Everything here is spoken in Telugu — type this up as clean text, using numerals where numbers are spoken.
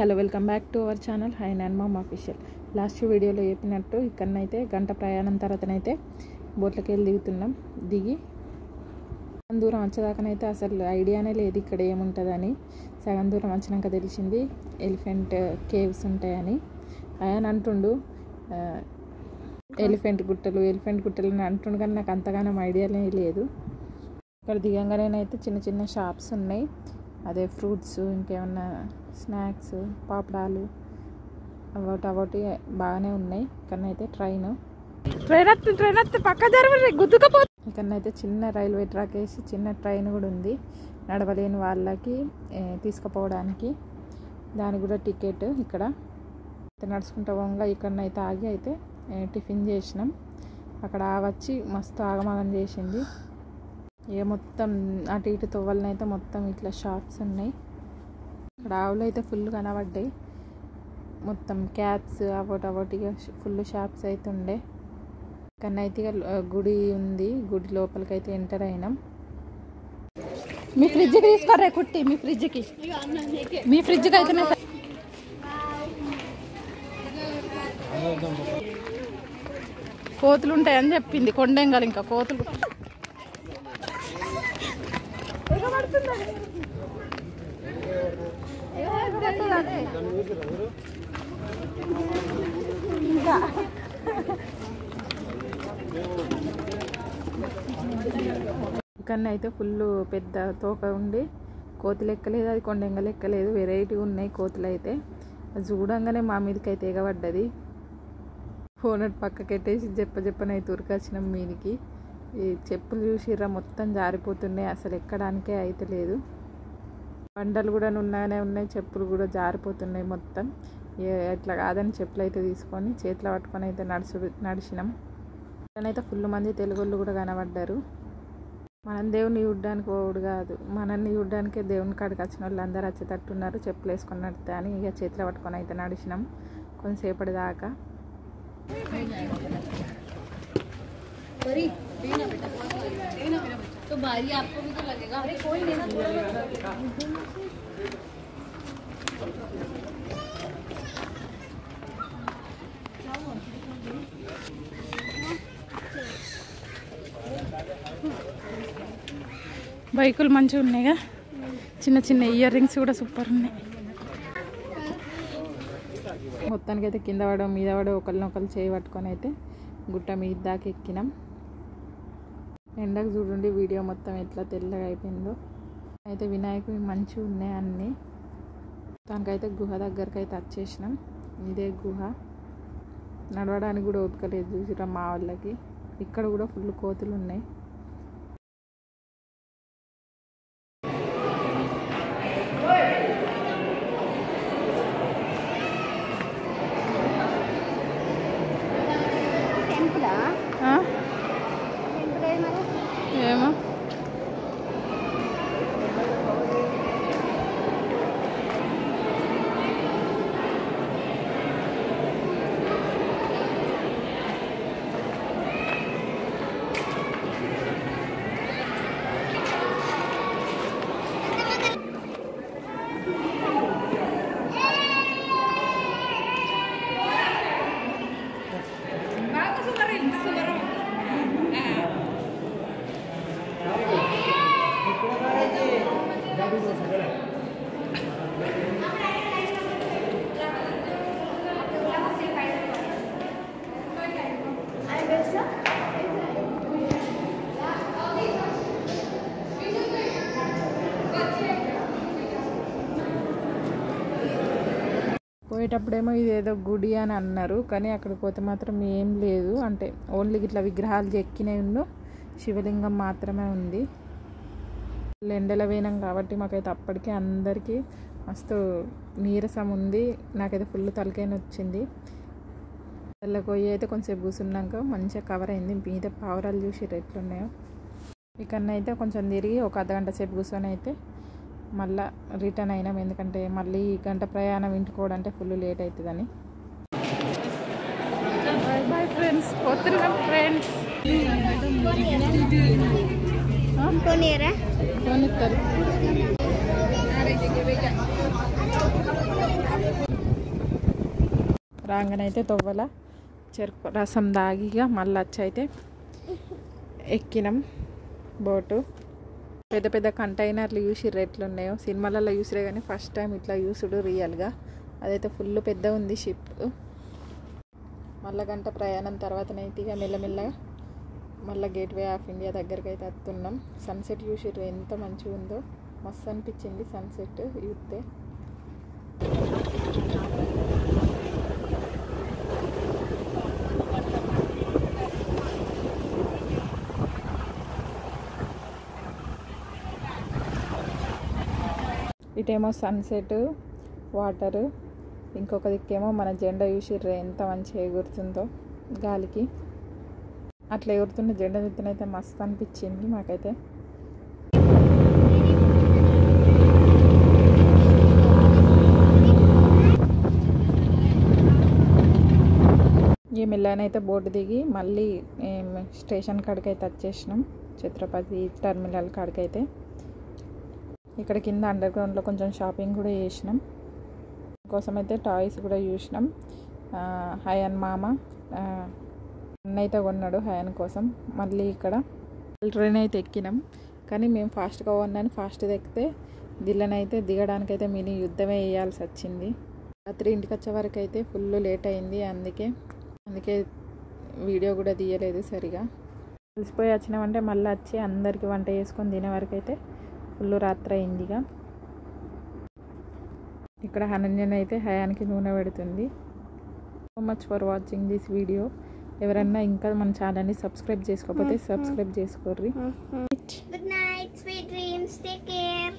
Hello welcome back to our channel high and mom official. Last వీడియోలో చెప్పినట్టు ఇక్కడనైతే గంట ప్రయాణం తర్వాతనైతే బోట్లకి వెళ్ళి దిగుతున్నాం. దిగి దూరం వచ్చేదాకానైతే అసలు ఐడియానే లేదు ఇక్కడ ఏముంటుందని. సగం దూరం వచ్చినాక తెలిసింది ఎలిఫెంట్ కేవ్స్ ఉంటాయని. ఆయన అంటుండు ఎలిఫెంట్ గుట్టలు అని అంటుండు, కానీ నాకు అంతగానో ఐడియానే లేదు. ఇక్కడ దిగంగానేనైతే చిన్న చిన్న షాప్స్ ఉన్నాయి, అదే ఫ్రూట్స్ ఇంకేమన్నా స్నాక్స్ పాపడాలు అవటి బాగానే ఉన్నాయి. ఇక్కడనైతే ట్రైన్ పక్క జరగ గుద్దుకపో. ఇక్కడనైతే చిన్న రైల్వే ట్రాక్ వేసి చిన్న ట్రైన్ కూడా ఉంది నడవలేని వాళ్ళకి తీసుకుపోవడానికి. దానికి కూడా టికెట్. ఇక్కడ నడుచుకుంటూ పోగా ఇక్కడనైతే ఆగి అయితే టిఫిన్ చేసినాం. అక్కడ వచ్చి మస్తు ఆగమాగం చేసింది. ఇక మొత్తం అటు ఇటు తవ్వాలనైతే మొత్తం ఇట్లా షాప్స్ ఉన్నాయి. ఇక్కడ ఆవులు అయితే ఫుల్ కనబడ్డాయి. మొత్తం క్యాప్స్ అవటిగా ఫుల్ షాప్స్ అయితే ఉండే. ఇక్కడనైతే గుడి ఉంది, గుడి లోపలికైతే ఎంటర్ అయినాం. మీ ఫ్రిడ్జ్కి తీసుకోరే కుట్టి, మీ ఫ్రిడ్జ్కి అయితే కోతులు ఉంటాయని చెప్పింది కొండెంగాలి. ఇంకా కోతులు ఇక్కడనైతే ఫుల్ పెద్ద తోక ఉండి కోతులు ఎక్కలేదు, అది కొండెంగలు ఎక్కలేదు, వెరైటీ ఉన్నాయి కోతులు అయితే. అది చూడంగానే మా మీదకి అయితే ఎగబడ్డది. ఫోన్ పక్కకెట్టేసి చెప్పనైతే ఉరికొచ్చినాం మీదికి. ఈ చెప్పులు చూసిర్రా మొత్తం జారిపోతున్నాయి, అసలు ఎక్కడానికే అయితే లేదు. బండలు కూడా ఉన్నాయనే ఉన్నాయి, చెప్పులు కూడా జారిపోతున్నాయి మొత్తం. ఎట్లా కాదని చెప్పులు అయితే తీసుకొని చేతిలో పట్టుకొని అయితే నడిచినాం. అయితే ఫుల్ మంది తెలుగోళ్ళు కూడా కనబడ్డారు. మనం దేవుని చూడ్డానికి పోవుడు కాదు, మనల్ని చూడ్డానికే దేవుని కాడికి వచ్చిన వాళ్ళు అందరూ వచ్చేటట్టున్నారు. చెప్పులు వేసుకొని నడితే అని ఇక చేతిలో పట్టుకొని అయితే నడిచినాం కొంతసేపటి దాకా. तो भारी आपको भी तो लगेगा, अरे कोई नहीं ना थोड़ा బైకులు మంచిగా ఉన్నాయిగా, చిన్న చిన్న ఇయర్ రింగ్స్ కూడా సూపర్ ఉన్నాయి. మొత్తానికి అయితే కింద పడవ మీద పడవ ఒకరినొకరు చేయి పట్టుకొని అయితే గుట్ట మీద దాకా ఎక్కినాం. ఎండకు చూడండి వీడియో మొత్తం ఎట్లా తెల్లగా అయిపోయిందో. అయితే వినాయకుడు మంచిగా ఉన్నాయి అన్నీ. దానికైతే గుహ దగ్గరికి అయితే వచ్చేసినాం. ఇదే గుహ. నడవడానికి కూడా ఓపికలేదు చూసిరా మా వాళ్ళకి. ఇక్కడ కూడా ఫుల్ కోతులు ఉన్నాయి. ఏమో పోయేటప్పుడేమో ఇదేదో గుడి అని అన్నారు, కానీ అక్కడికి పోతే మాత్రం ఏం లేదు. అంటే ఓన్లీ ఇట్లా విగ్రహాలు చెక్కినవి ఉన్న శివలింగం మాత్రమే ఉంది. ఎండలో పోయినాం కాబట్టి మాకైతే అప్పటికే అందరికీ మస్తు నీరసం ఉంది. నాకైతే ఫుల్ తలకైన వచ్చింది. తెల్లకి పోయి అయితే కొంచెంసేపు కూర్చున్నాక మంచిగా కవర్ అయింది. మీద పావురాలు చూసి ఎట్లున్నాయో. ఇక్కడనైతే కొంచెం తిరిగి ఒక అర్ధగంట సేపు కూర్చొని అయితే మళ్ళీ రిటర్న్ అయినాం. ఎందుకంటే మళ్ళీ గంట ప్రయాణం ఇంటికోవడంటే ఫుల్ లేట్ అవుతుందని. బాయ్ ఫ్రెండ్స్, పోతున్నాం ఫ్రెండ్స్. రాగానైతే తొవ్వల చెరుకు రసం దాగిగా మళ్ళీ వచ్చి అయితే ఎక్కినాం బోటు. పెద్ద పెద్ద కంటైనర్లు చూసిర్రు ఎట్లున్నాయో, సినిమాలలో చూసిరే కానీ ఫస్ట్ టైం ఇట్లా చూసుడు రియల్గా. అదైతే ఫుల్ పెద్ద ఉంది షిప్. మళ్ళీ గంట ప్రయాణం తర్వాతనైతే ఇక మెల్లమెల్లగా మళ్ళీ గేట్వే ఆఫ్ ఇండియా దగ్గరికి అయితే వస్తున్నాం. సన్సెట్ చూసిర్రు ఎంత మంచిగా ఉందో, మస్తు అనిపించింది సన్సెట్ చూస్తే. ఇటేమో సన్సెట్, వాటరు, ఇంకొక దిక్కేమో మన జెండా చూసిర్రు ఎంత మంచిగా ఎగురుతుందో గాలికి. అట్లా ఎగురుతున్న జెండా చూస్తేనైతే మస్తు అనిపించింది మాకైతే. ఈ మెల్లనైతే బోటు దిగి మళ్ళీ స్టేషన్ కాడికి అయితే వచ్చేసినాం, ఛత్రపతి టెర్మినల్ కాడికి అయితే. ఇక్కడ కింద అండర్ గ్రౌండ్లో కొంచెం షాపింగ్ కూడా చేసినాం. కోసం అయితే టాయ్స్ కూడా చూసినాం. హయాన్ మామ అన్నైతే కొన్నాడు హయాన్ కోసం. మళ్ళీ ఇక్కడ ట్రైన్ అయితే ఎక్కినాం, కానీ మేము ఫాస్ట్గా ఉన్నాను. ఫాస్ట్గా ఎక్కితే దిల్లనైతే దిగడానికైతే మినీ యుద్ధమే వేయాల్సి వచ్చింది. రాత్రి ఇంటికి వచ్చే వరకు అయితే ఫుల్ లేట్ అయింది. అందుకే వీడియో కూడా తీయలేదు సరిగా. కలిసిపోయి వచ్చినామంటే మళ్ళీ వచ్చి అందరికీ వంట చేసుకొని తినే వరకు అయితే ఫుల్ రాత్రి అయిందిగా. ఇక్కడ హనంజన్ అయితే హయానికి నూనె పెడుతుంది. So much for watching this video. ఎవరన్నా ఇంకా మన ఛానల్ని సబ్స్క్రైబ్ చేసుకోకపోతే subscribe చేసుకోర్రి. Good night, sweet dreams, take care.